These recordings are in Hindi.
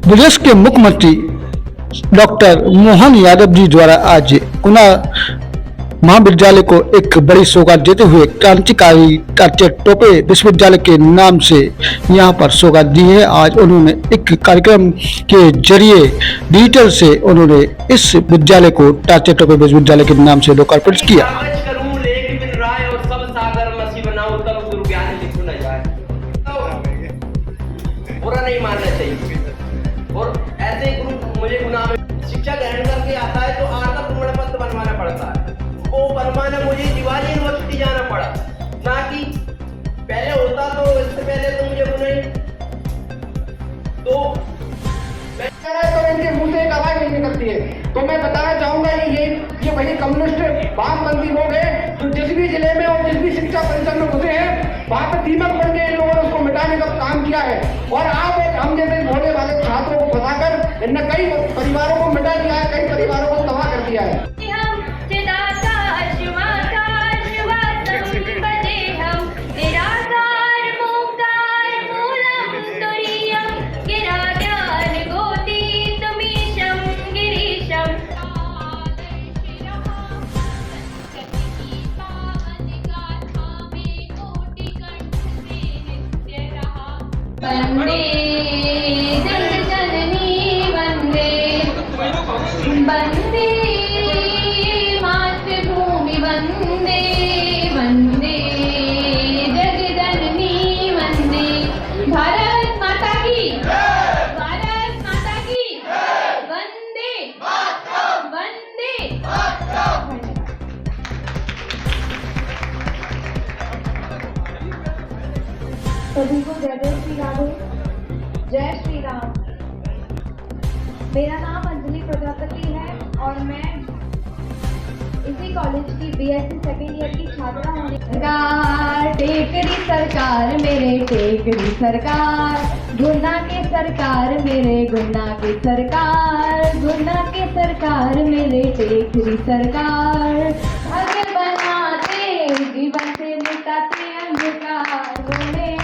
प्रदेश के मुख्यमंत्री डॉक्टर मोहन यादव जी द्वारा आज गुना महाविद्यालय को एक बड़ी सौगात देते हुए क्रांतिकारी तात्या टोपे विश्वविद्यालय के नाम से यहां पर सौगात दी है। आज उन्होंने एक कार्यक्रम के जरिए डिजिटल से उन्होंने इस विद्यालय को तात्या टोपे विश्वविद्यालय के नाम से लोकार्पण किया। बुरा नहीं मानना चाहिए। और ऐसे ग्रुप मुझे गुनाह में शिक्षा ग्रहण करके आता है तो आकर प्रमाण पत्र बनवाना पड़ता है। वो बनवाना मुझे दिवाली यूनिवर्सिटी जाना पड़ा, ना कि पहले होता तो इससे पहले तो मुझे वो नहीं तो इनके मुंह से एक आवाज नहीं निकलती है। तो मैं बताना चाहूंगा ये वही कम्युनिस्ट वामपंथी लोग हैं जो जिस भी जिले में और जिस भी शिक्षा परिसर में घुसे हैं वहां पर दीमक बन के इन लोगों ने उसको मिटाने का काम किया है। और आप हम जैसे भोले वाले छात्रों को फंसाकर इनने कई परिवारों को मिटा दिया है, कई परिवारों को तबाह कर दिया है। वंदे जननी वंदे वंदे मातृभूमि वंदे वंदे जगजननी वंदे भारत माता की वंदे वंदे। सभी को जय जय श्री राधे, जय श्री राम। मेरा नाम अंजलि प्रजापति है और मैं इसी कॉलेज की बीएससी सेकेंड ईयर की छात्रा होने। सरकार टेकरी सरकार मेरे टेकरी सरकार, गुना के सरकार मेरे गुना के सरकार, गुना के सरकार मेरे टेकरी सरकार। आगे बनाते जीवन से मिटाते अंधकार, वो मेरे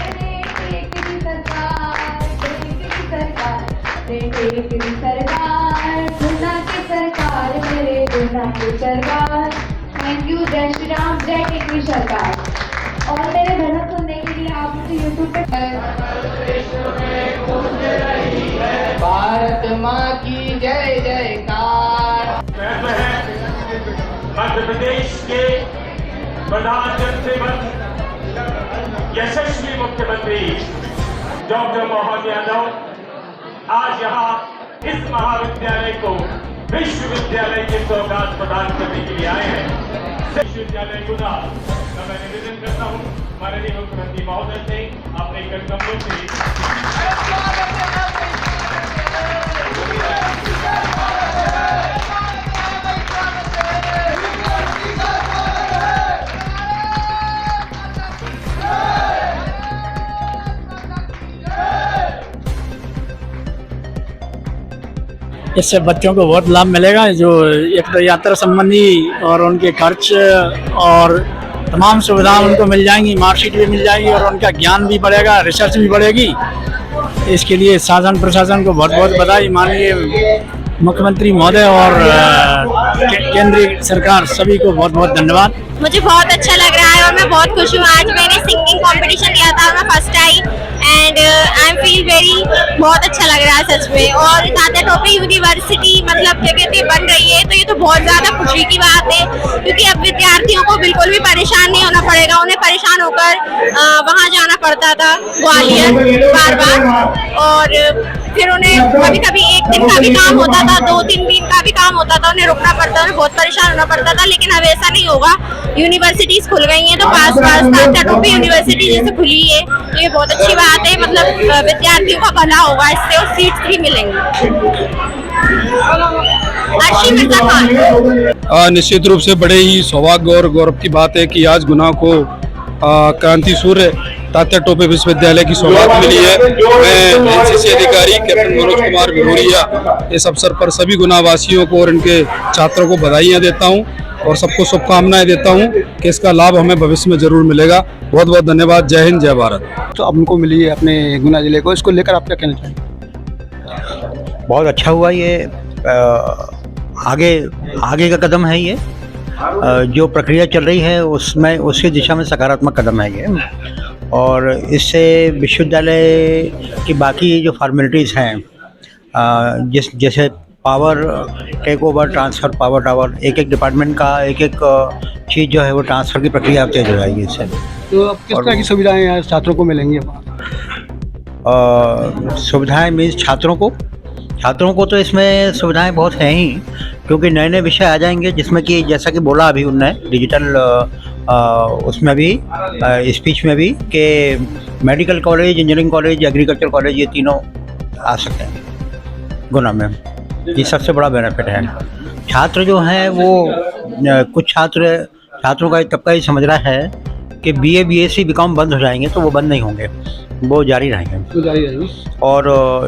टेकरी सरकार, टेकरी सरकार, टेकरी सरकार, गुना के सरकार मेरे गुना के सरकार। Thank you. जय श्री राम, जय टेकरी सरकार। और मेरे भजन सुनने के लिए आप मुझे यूट्यूब पे भारत माँ की जय जयकार। मध्य प्रदेश के प्रधान जनसेवक यशस्वी मुख्यमंत्री डॉक्टर मोहन यादव आज यहाँ इस महाविद्यालय को विश्वविद्यालय की सौगात प्रदान करने के लिए आए हैं। विश्वविद्यालय गुना का मैं निवेदन करता हूँ माननीय मुख्यमंत्री महोदय से अपने कदमों से इससे बच्चों को बहुत लाभ मिलेगा। जो एक तो यात्रा संबंधी और उनके खर्च और तमाम सुविधाएं उनको मिल जाएंगी, मार्कशीट भी मिल जाएगी और उनका ज्ञान भी बढ़ेगा, रिसर्च भी बढ़ेगी। इसके लिए शासन प्रशासन को बहुत बहुत बधाई। माननीय मुख्यमंत्री महोदय और केंद्रीय सरकार सभी को बहुत बहुत धन्यवाद। मुझे बहुत अच्छा लग रहा है और मैं बहुत खुश हूँ। आज मैंने सिंगिंग कंपटीशन दिया था और मैं first I and I am feel very बहुत अच्छा लग रहा है सच में। और तात्या टोपे यूनिवर्सिटी मतलब क्या कहते हैं बन रही है तो ये तो बहुत ज़्यादा खुशी की बात है, क्योंकि अब विद्यार्थियों को बिल्कुल भी परेशान नहीं होना पड़ेगा। उन्हें परेशान होकर वहाँ जाना पड़ता था ग्वालियर बार बार, और फिर उन्हें कभी कभी एक दिन का भी काम होता था, 2-3 दिन का भी काम होता था, उन्हें रुकना पड़ता था, उन्हें बहुत परेशान होना पड़ता था। लेकिन अब ऐसा नहीं होगा, यूनिवर्सिटीज खुल गई हैं तो पास तात्या टोपे यूनिवर्सिटी जैसे खुली है ये बहुत अच्छी बात है। मतलब विद्यार्थियों का भला होगा इससे और सीट्स भी मिलेंगी। अर्शी मिर्जा खान। निश्चित रूप से बड़े ही सौभाग्य और गौरव की बात है कि आज गुना को क्रांति सूर्य तात्या टोपे विश्वविद्यालय की सौगात मिली है। मैं एनसीसी अधिकारी कैप्टन मनोज कुमार भिलोरिया इस अवसर पर सभी गुनावासियों को और इनके छात्रों को बधाइयाँ देता हूँ और सबको शुभकामनाएं देता हूं कि इसका लाभ हमें भविष्य में जरूर मिलेगा। बहुत बहुत धन्यवाद। जय हिंद, जय भारत। तो अब उनको मिली है अपने गुना जिले को, इसको लेकर आप क्या कहना चाहेंगे? बहुत अच्छा हुआ ये। आगे का कदम है ये। जो प्रक्रिया चल रही है उसमें उसकी दिशा में सकारात्मक कदम है ये। और इससे विश्वविद्यालय की बाकी जो फॉर्मेलिटीज़ हैं, जैसे power take over, transfer, power tower, एक एक डिपार्टमेंट का एक एक चीज़ जो है वो ट्रांसफ़र की प्रक्रिया तेज हो जाएगी इससे। तो अब किस तरह की सुविधाएं यहाँ छात्रों को मिलेंगी? सुविधाएं मीन्स छात्रों को तो इसमें सुविधाएं बहुत हैं ही, क्योंकि नए नए विषय आ जाएंगे जिसमें कि जैसा कि बोला अभी उनने डिजिटल उसमें भी स्पीच में भी कि medical college, engineering college, agriculture college, ये तीनों आ सकते हैं गुना में। ये सबसे बड़ा बेनिफिट है। छात्र जो हैं वो कुछ छात्रों का तबका ही समझ रहा है कि BA BSc BCom बंद हो जाएंगे, तो वो बंद नहीं होंगे, वो जारी रहेंगे। और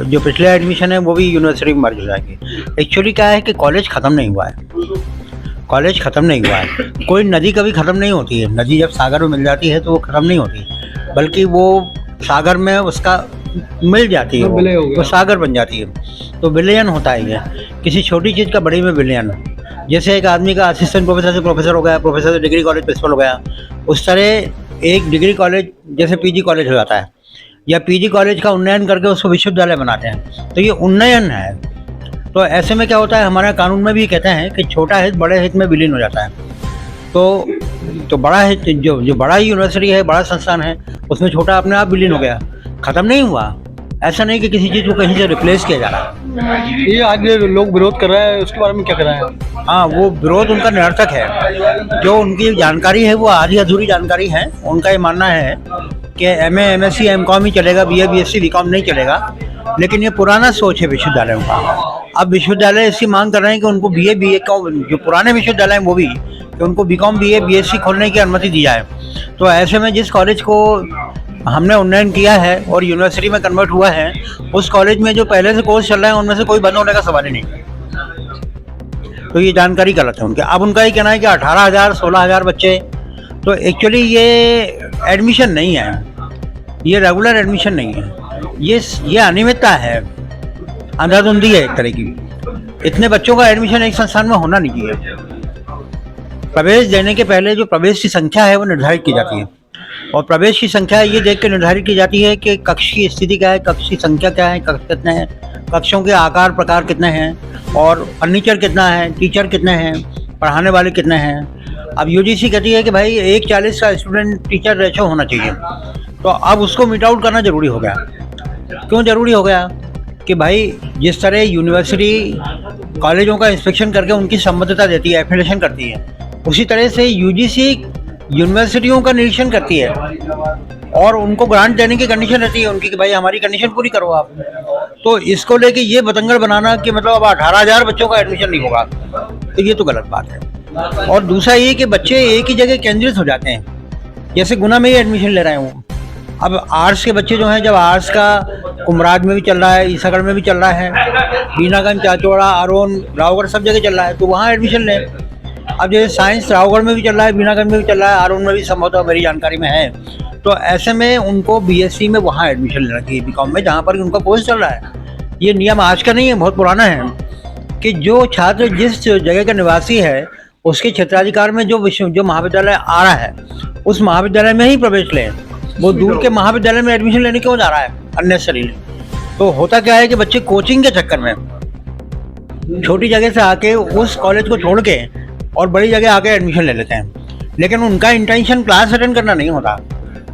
जो पिछले एडमिशन है वो भी यूनिवर्सिटी में मर्ज हो जाएंगे। एक्चुअली क्या है कि कॉलेज ख़त्म नहीं हुआ है। कोई नदी कभी ख़त्म नहीं होती है। नदी जब सागर में मिल जाती है तो वो ख़त्म नहीं होती, बल्कि वो सागर में उसका मिल जाती है, वो सागर बन जाती है। तो विलयन होता है ये, किसी छोटी चीज़ का बड़ी में विलयन। जैसे एक आदमी का असिस्टेंट प्रोफेसर से प्रोफेसर हो गया, प्रोफेसर से डिग्री कॉलेज प्रिंसिपल हो गया, उस तरह एक डिग्री कॉलेज जैसे PG कॉलेज हो जाता है, या PG कॉलेज का उन्नयन करके उसको विश्वविद्यालय बनाते हैं, तो ये उन्नयन है। तो ऐसे में क्या होता है, हमारे कानून में भी कहते हैं कि छोटा हित बड़े हित में विलीन हो जाता है। तो बड़ा हित, जो बड़ा यूनिवर्सिटी है, बड़ा संस्थान है, उसमें छोटा अपने आप विलीन हो गया, ख़त्म नहीं हुआ। ऐसा नहीं कि किसी चीज़ को कहीं से रिप्लेस किया जा रहा है। ये आज लोग विरोध कर रहे हैं, उसके बारे में क्या कर रहे हैं? हाँ, वो विरोध उनका निरर्थक है। जो उनकी जानकारी है वो आधी अधूरी जानकारी है। उनका ये मानना है कि MA MSc MCom ही चलेगा, BA BSc BCom नहीं चलेगा। लेकिन ये पुराना सोच है विश्वविद्यालयों का। अब विश्वविद्यालय इसकी मांग कर रहे हैं कि उनको BA BCom, जो पुराने विश्वविद्यालय हैं वो भी, कि उनको BCom BA BSc खोलने की अनुमति दी जाए। तो ऐसे में जिस कॉलेज को हमने उन्नयन किया है और यूनिवर्सिटी में कन्वर्ट हुआ है, उस कॉलेज में जो पहले से कोर्स चल रहे हैं उनमें से कोई बंद होने का सवाल ही नहीं। तो ये जानकारी गलत है उनके। अब उनका ये कहना है कि 18,000 16,000 बच्चे, तो एक्चुअली ये एडमिशन नहीं है, ये रेगुलर एडमिशन नहीं है, ये अनियमितता है, अंधाधुंधी है एक तरह की। इतने बच्चों का एडमिशन एक संस्थान में होना नहीं चाहिए। प्रवेश देने के पहले जो प्रवेश की संख्या है वो निर्धारित की जाती है, और प्रवेश की संख्या ये देख के निर्धारित की जाती है कि कक्ष की स्थिति क्या है, कक्ष की संख्या क्या है, कक्ष कितने हैं, कक्षों के आकार प्रकार कितने हैं, और फर्नीचर कितना है, टीचर कितने हैं, पढ़ाने वाले कितने हैं। अब UGC कहती है कि भाई 1:40 का स्टूडेंट टीचर रेशो होना चाहिए। तो अब उसको मीट आउट करना ज़रूरी हो गया। क्यों ज़रूरी हो गया? कि भाई जिस तरह यूनिवर्सिटी कॉलेजों का इंस्पेक्शन करके उनकी संबद्धता देती है, एफिलिएशन करती है, उसी तरह से UGC यूनिवर्सिटियों का निरीक्षण करती है और उनको ग्रांट देने की कंडीशन रहती है उनकी कि भाई हमारी कंडीशन पूरी करो आप। तो इसको लेके ये बतंगड़ बनाना कि मतलब अब 18,000 बच्चों का एडमिशन नहीं होगा, तो ये तो गलत बात है। और दूसरा ये कि बच्चे एक ही जगह केंद्रित हो जाते हैं, जैसे गुना में ही एडमिशन ले रहे हैं। अब आर्ट्स के बच्चे जो हैं, जब आर्ट्स का कुमराज में भी चल रहा है, ईसागढ़ में भी चल रहा है, बीनागंज, चाचौड़ा, आरोन, रावगढ़ सब जगह चल रहा है, तो वहाँ एडमिशन लें। अब जैसे साइंस रावगढ़ में भी चल रहा है, बीनागंज में भी चल रहा है, आरोन में भी संभवतः मेरी जानकारी में है, तो ऐसे में उनको BSc में वहाँ एडमिशन लेना चाहिए, BCom में, जहाँ पर उनका कोर्स चल रहा है। ये नियम आज का नहीं है, बहुत पुराना है कि जो छात्र जिस जगह का निवासी है उसके क्षेत्राधिकार में जो महाविद्यालय आ रहा है उस महाविद्यालय में ही प्रवेश लें। वो दूर के महाविद्यालय में एडमिशन लेने क्यों जा रहा है अननेसेसरीली? तो होता क्या है कि बच्चे कोचिंग के चक्कर में छोटी जगह से आके उस कॉलेज को छोड़ के और बड़ी जगह आके एडमिशन ले लेते हैं, लेकिन उनका इंटेंशन क्लास अटेंड करना नहीं होता।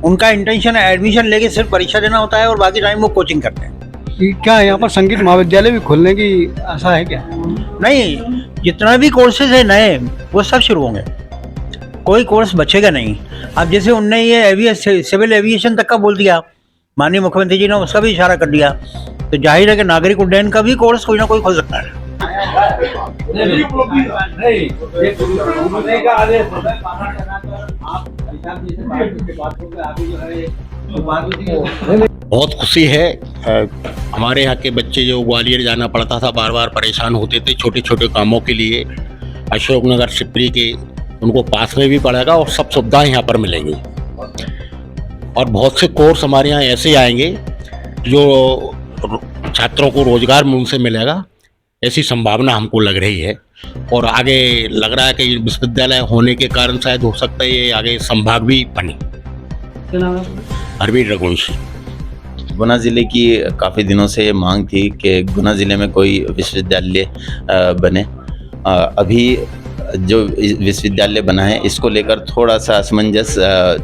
उनका इंटेंशन एडमिशन लेके सिर्फ परीक्षा देना होता है और बाकी टाइम वो कोचिंग करते हैं। क्या यहाँ पर संगीत महाविद्यालय भी खोलने की आशा है क्या? नहीं, जितना भी कोर्सेज है नए वो सब शुरू होंगे, कोई कोर्स बचेगा नहीं। अब जैसे उनने ये सिविल एविएशन तक का बोल दिया, माननीय मुख्यमंत्री जी ने उसका भी इशारा कर दिया, तो जाहिर है कि नागरिक उड्डयन का भी कोर्स कोई ना कोई खोल सकता है। बहुत खुशी है। हमारे यहाँ के बच्चे जो ग्वालियर जाना पड़ता था, बार बार परेशान होते थे छोटे छोटे कामों के लिए, अशोकनगर सिपरी के, उनको पास में भी पड़ेगा और सब सुविधाएं यहाँ पर मिलेंगी। और बहुत से कोर्स हमारे यहाँ ऐसे आएंगे जो छात्रों को रोजगार उनसे मिलेगा, ऐसी संभावना हमको लग रही है। और आगे लग रहा है कि विश्वविद्यालय होने के कारण शायद हो सकता है ये आगे संभाग भी बने। हरवीर रघुवंशी। गुना ज़िले की काफ़ी दिनों से ये मांग थी कि गुना ज़िले में कोई विश्वविद्यालय बने। अभी जो विश्वविद्यालय बना है इसको लेकर थोड़ा सा असमंजस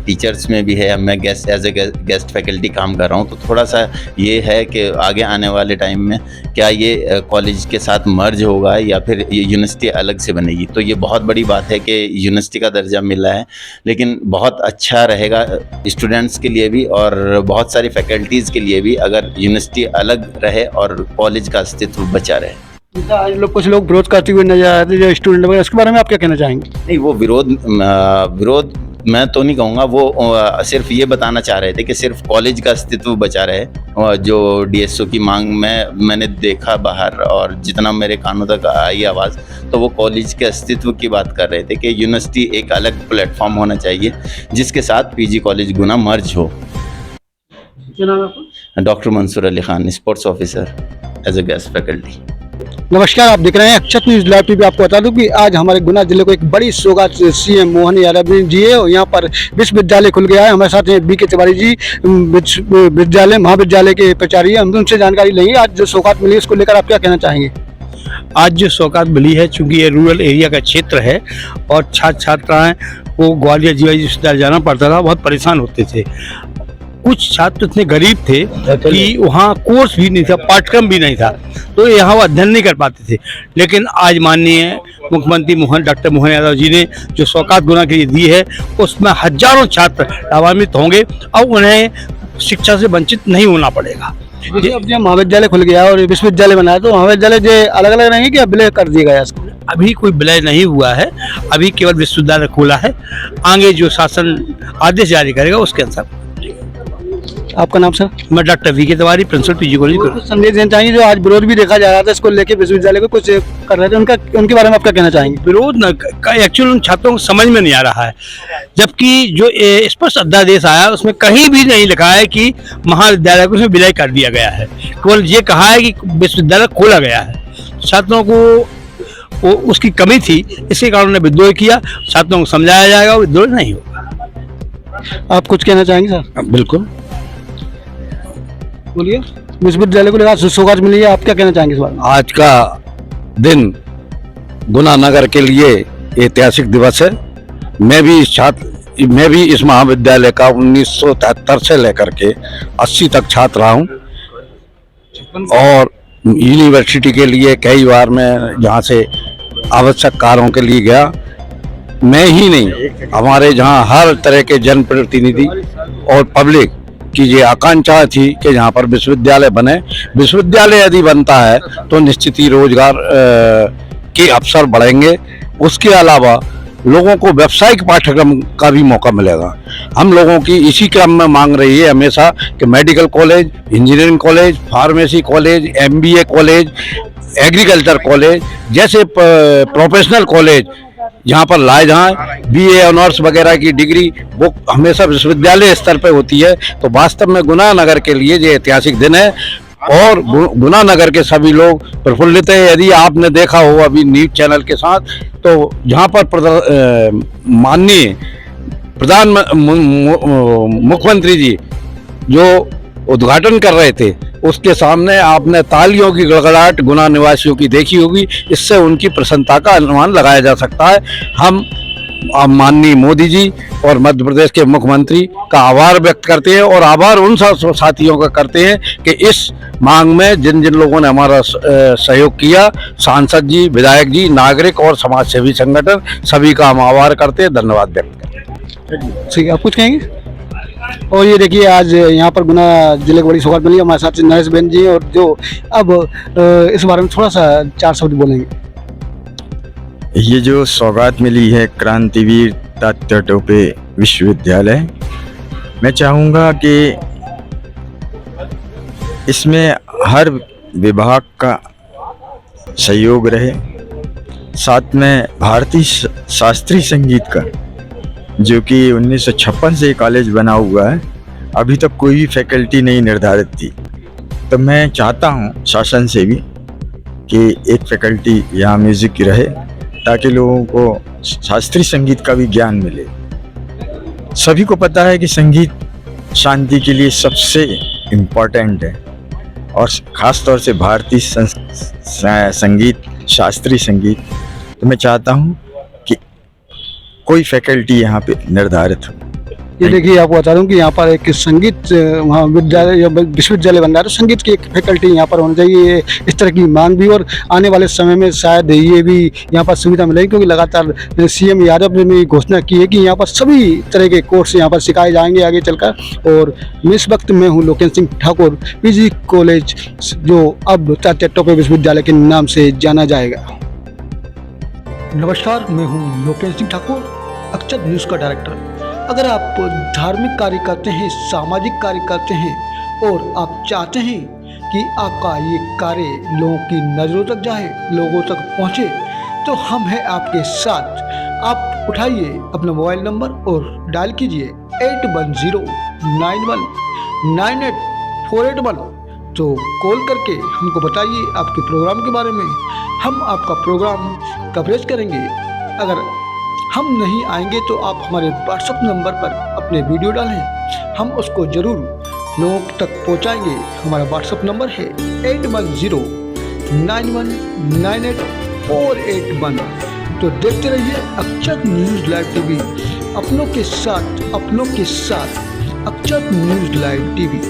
टीचर्स में भी है। मैं एज ए गेस्ट फैकल्टी काम कर रहा हूँ, तो थोड़ा सा ये है कि आगे आने वाले टाइम में क्या ये कॉलेज के साथ मर्ज होगा या फिर ये यूनिवर्सिटी अलग से बनेगी। तो ये बहुत बड़ी बात है कि यूनिवर्सिटी का दर्जा मिला है, लेकिन बहुत अच्छा रहेगा स्टूडेंट्स के लिए भी और बहुत सारी फैकल्टीज़ के लिए भी अगर यूनिवर्सिटी अलग रहे और कॉलेज का अस्तित्व बचा रहे। आज लोग कुछ लोग विरोध करते हुए नजर आते हैं, जो स्टूडेंट वगैरह, उसके बारे में आप क्या कहना चाहेंगे? नहीं, वो विरोध मैं तो नहीं कहूँगा, वो सिर्फ ये बताना चाह रहे थे कि सिर्फ कॉलेज का अस्तित्व बचा रहे। और जो डीएसओ की मांग में मैंने देखा बाहर और जितना मेरे कानों तक आई आवाज़, तो वो कॉलेज के अस्तित्व की बात कर रहे थे कि यूनिवर्सिटी एक अलग प्लेटफॉर्म होना चाहिए जिसके साथ पीजी कॉलेज गुना मर्ज हो। क्या नाम है आपका? Doctor Mansoor Ali Khan, sports officer as a guest faculty. नमस्कार, आप देख रहे हैं अक्षत न्यूज लाइव टीवी। आपको बता दूं कि आज हमारे गुना जिले को एक बड़ी सौगात सीएम मोहन यादव जी है और यहाँ पर विश्वविद्यालय खुल गया है। हमारे साथ हैं बीके तिवारी जी, विद्यालय महाविद्यालय के प्राचार्य। हम उनसे जानकारी लेंगे आज जो सौगात मिली उसको लेकर आप क्या कहना चाहेंगे? आज जो सौगात मिली है, चूंकि ये रूरल एरिया का क्षेत्र है और छात्र छात्राएं को ग्वालियर जीवाजी विश्वविद्यालय जाना पड़ता था, बहुत परेशान होते थे। कुछ छात्र इतने गरीब थे कि वहाँ कोर्स भी नहीं था, पाठ्यक्रम भी नहीं था, तो यहाँ वो अध्ययन नहीं कर पाते थे। लेकिन आज माननीय मुख्यमंत्री डॉक्टर मोहन यादव जी ने जो सौगात गुना के लिए दी है, उसमें हजारों छात्र लाभान्वित होंगे और उन्हें शिक्षा से वंचित नहीं होना पड़ेगा। अब जब महाविद्यालय खुल गया और विश्वविद्यालय बना है, तो महाविद्यालय जो अलग अलग रहेंगे क्या विलय कर दिया गया इसको? अभी कोई विलय नहीं हुआ है, अभी केवल विश्वविद्यालय खोला है। आगे जो शासन आदेश जारी करेगा उसके अनुसार। आपका नाम सर? मैं doctor VK Tiwari, principal PG college. कुछ संदेश देना चाहेंगे जो आज विरोध भी देखा जा रहा था इसको लेके विश्वविद्यालय को कुछ कर रहे थे, उनके बारे में आप क्या कहना चाहेंगे? विरोध एक्चुअली उन छात्रों को समझ में नहीं आ रहा है, जबकि जो स्पष्ट अध्यादेश आया उसमें कहीं भी नहीं लिखा है कि महाविद्यालय को उसमें विलय कर दिया गया है। केवल ये कहा है कि विश्वविद्यालय खोला गया है। छात्रों को वो उसकी कमी थी, इसी कारण उन्होंने विद्रोह किया। छात्रों को समझाया जाएगा, विद्रोह नहीं होगा। आप कुछ कहना चाहेंगे सर? बिल्कुल, बोलिए। विश्वविद्यालय को लेकर सौगात मिली है, आप क्या कहना चाहेंगे इस बारे में? आज का दिन गुना नगर के लिए ऐतिहासिक दिवस है। मैं भी इस महाविद्यालय का 1973 से लेकर के 80 तक छात्र रहा हूँ और यूनिवर्सिटी के लिए कई बार मैं यहाँ से आवश्यक कार्यों के लिए गया। मैं ही नहीं, हमारे जहाँ हर तरह के जनप्रतिनिधि और पब्लिक की ये आकांक्षा थी कि यहाँ पर विश्वविद्यालय बने। विश्वविद्यालय यदि बनता है तो निश्चित ही रोजगार के अवसर बढ़ेंगे। उसके अलावा लोगों को व्यावसायिक पाठ्यक्रम का भी मौका मिलेगा। हम लोगों की इसी क्रम में मांग रही है हमेशा कि medical college, engineering college, pharmacy college, MBA college, agriculture college जैसे प्रोफेशनल कॉलेज यहाँ पर लाए जाएं। BA ऑनर्स वगैरह की डिग्री वो हमेशा विश्वविद्यालय स्तर पर होती है। तो वास्तव में गुना नगर के लिए ये ऐतिहासिक दिन है और गुना नगर के सभी लोग प्रफुल्लित हैं। यदि आपने देखा हो अभी न्यूज चैनल के साथ, तो जहाँ पर माननीय प्रधान मुख्यमंत्री जी जो उद्घाटन कर रहे थे, उसके सामने आपने तालियों की गड़गड़ाहट गुना निवासियों की देखी होगी। इससे उनकी प्रसन्नता का अनुमान लगाया जा सकता है। हम माननीय मोदी जी और मध्य प्रदेश के मुख्यमंत्री का आभार व्यक्त करते हैं और आभार उन साथियों का करते हैं कि इस मांग में जिन जिन लोगों ने हमारा सहयोग किया, सांसद जी, विधायक जी, नागरिक और समाज सेवी संगठन, सभी का हम आभार करते हैं, धन्यवाद व्यक्त करते हैं। ठीक है, आप कुछ कहेंगे? और ये देखिए आज यहाँ पर गुना जिले को बड़ी सौगात मिली। हमारे साथ नरेश बेन जी और जो अब इस बारे में थोड़ा सा 4 शब्द बोलेंगे। ये जो सौगात मिली है क्रांतिवीर तात्या टोपे विश्वविद्यालय, मैं चाहूँगा कि इसमें हर विभाग का सहयोग रहे। साथ में भारतीय शास्त्रीय संगीत का, जो कि 1956 से कॉलेज बना हुआ है, अभी तक कोई भी फैकल्टी नहीं निर्धारित थी। तो मैं चाहता हूँ शासन से भी कि एक फैकल्टी यहाँ म्यूज़िक की रहे, ताकि लोगों को शास्त्रीय संगीत का भी ज्ञान मिले। सभी को पता है कि संगीत शांति के लिए सबसे इम्पोर्टेंट है, और ख़ास तौर से भारतीय संगीत, शास्त्रीय संगीत। तो मैं चाहता हूँ कि कोई फैकल्टी यहाँ पे निर्धारित हो। ये देखिए, आपको बता दूं कि यहाँ पर एक संगीत महाविद्यालय या विश्वविद्यालय बन रहा है, तो संगीत की एक फैकल्टी यहाँ पर होनी चाहिए। इस तरह की मांग भी, और आने वाले समय में शायद ये भी यहाँ पर सुविधा मिलेगी, क्योंकि लगातार सीएम यादव ने भी घोषणा की है कि यहाँ पर सभी तरह के कोर्स यहाँ पर सिखाए जाएंगे आगे चलकर। और इस वक्त मैं हूँ लोकेश सिंह ठाकुर, पीजी कॉलेज, जो अब तात्या टोपे विश्वविद्यालय के नाम से जाना जाएगा। नमस्कार, मैं हूँ लोकेश सिंह ठाकुर, अक्षर न्यूज़ का डायरेक्टर। अगर आप धार्मिक कार्य करते हैं, सामाजिक कार्य करते हैं, और आप चाहते हैं कि आपका ये कार्य लोगों की नज़रों तक जाए, लोगों तक पहुँचे, तो हम हैं आपके साथ। आप उठाइए अपना मोबाइल नंबर और डायल कीजिए 8109198481। तो कॉल करके हमको बताइए आपके प्रोग्राम के बारे में, हम आपका प्रोग्राम कवरेज करेंगे। अगर हम नहीं आएंगे तो आप हमारे व्हाट्सएप नंबर पर अपने वीडियो डालें, हम उसको ज़रूर लोगों तक पहुंचाएंगे। हमारा व्हाट्सएप नंबर है 8109198481। तो देखते रहिए अक्षर न्यूज़ लाइव टीवी, अपनों के साथ अक्षर न्यूज़ लाइव टीवी।